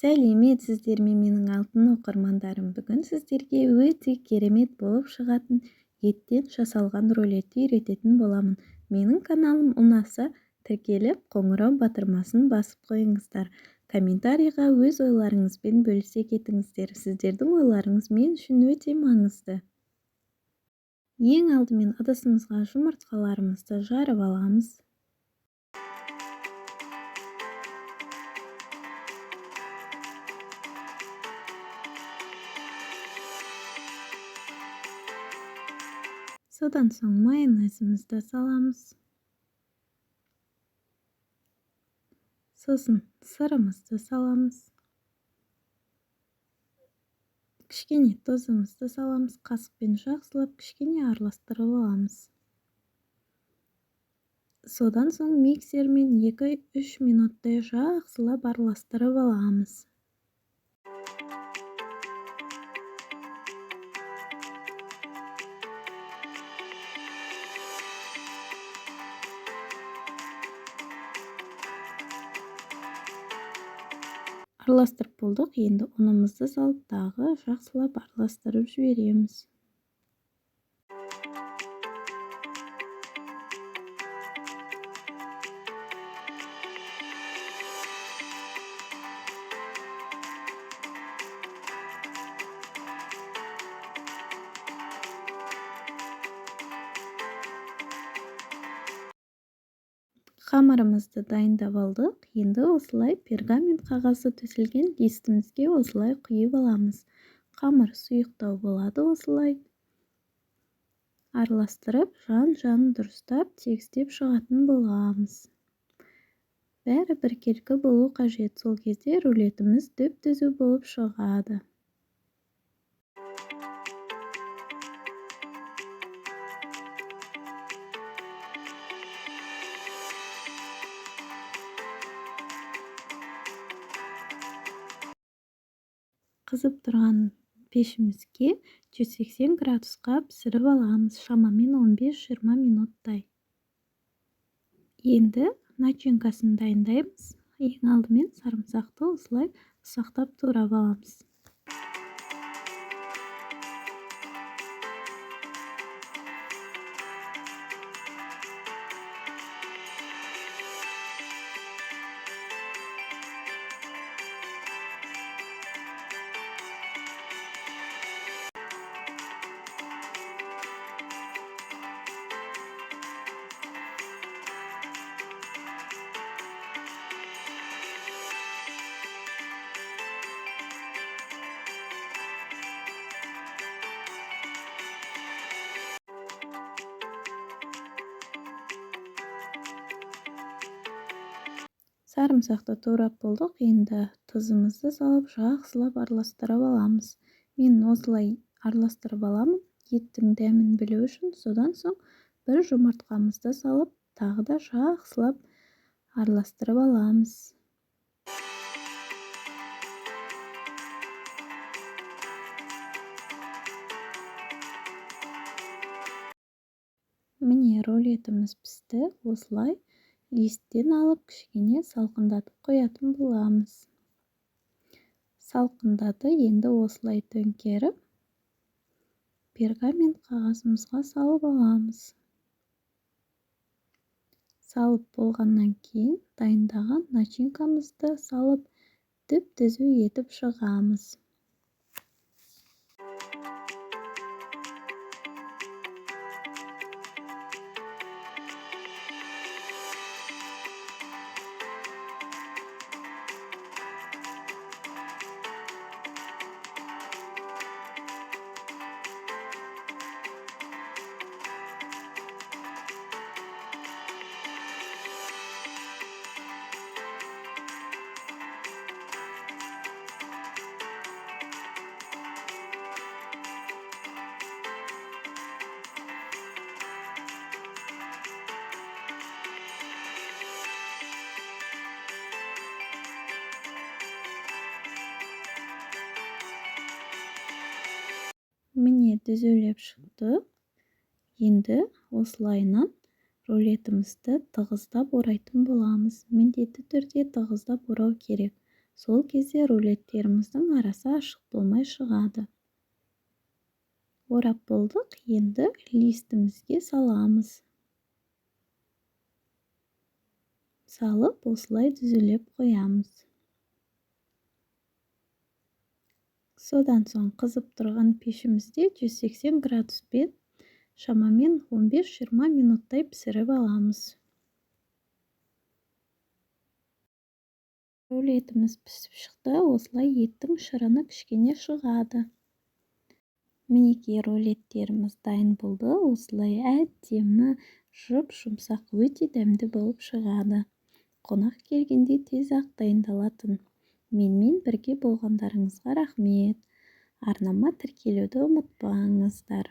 Сәлеметсіздер ме менің алтын оқырмандарым. Бүгін сіздерге өте керемет болып шығатын еттен жасалған рулетті үйрететін боламын. Менің каналым ұнаса, тіркеліп, қоңырау батырмасын басып қойыңыздар. Комментарийға өз ойларыңызбен бөлісе кетіңіздер. Сіздердің ойларыңыз мен үшін өте маңызды. Ең алдымен ыдысымызға жұмыртқаларымызды жарып аламыз. Содан соң майонезімізді саламыз. Сосын сырымызды саламыз. Кішкене тұзымызды саламыз. Қасықпен жақсылап кішкене араластырып аламыз. Содан соң миксермен 2-3 минуттай жақсылап араластырып аламыз. Араластырып болдық. Енді ұнымызды салып, тағы жақсылап араластырып жібереміз. Қамырымызды дайындап алдық. Енді осылай пергамент қағазы төселген листімізге осылай құйып аламыз. Қамыр сұйықтау болады осылай. Араластырып, жан-жағын дұрыстап, тегістеп шығатын боламыз. Бәрі біркелкі болу қажет. Сол кезде рулетіміз түп-түзу болып шығады. Қызып тұрған пешімізге 180 градусқа пісіріп аламыз, шамамен 15-20 минуттай. Енді начинкасын дайындаймыз. Ең алдымен сарымсақты осылай ұсақтап турап аламыз. Сарымсақты турап болдық. Енді тұзымызды салып, жақсылап араластырып аламыз. Мен осылай араластырып аламын, еттің дәмін білу үшін. Содан соң бір жұмыртқамызды салып, тағы да жақсылап араластырып аламыз. Міне рулетіміз пісті. Осылай листтен алып, кішкене салқындатып қоятын боламыз. Салқындады. Енді осылай төңкеріп, пергамент қағазымызға салып аламыз. Салып болғаннан кейін дайындаған начинкамызды салып, түп-түзу етіп шығамыз. Міне түзелеп шықты. Енді осылайынан рулетімізді тығыздап орайтын боламыз. Міндетті түрде тығыздап орау керек. сол кезде рулеттеріміздің арасы ашық болмай шығады. Орап болдық, енді листімізге саламыз. Салып, осылай дүзілеп қоямыз. Содан соң қызып тұрған пешімізде 180 градуспен шамамен 15-20 минуттай пісіріп аламыз. Рулетіміз пісіп шықты, осылай еттің шырыны кішкене шығады. Мінекей рулеттеріміз дайын болды, осылай әдемі, жұп-жұмсақ, өте дәмді болып шығады. Қонақ келгенде тез-ақ дайындалатын. Менімен бірге болғандарыңызға рахмет. Арнама тіркелуді ұмытпаңыздар.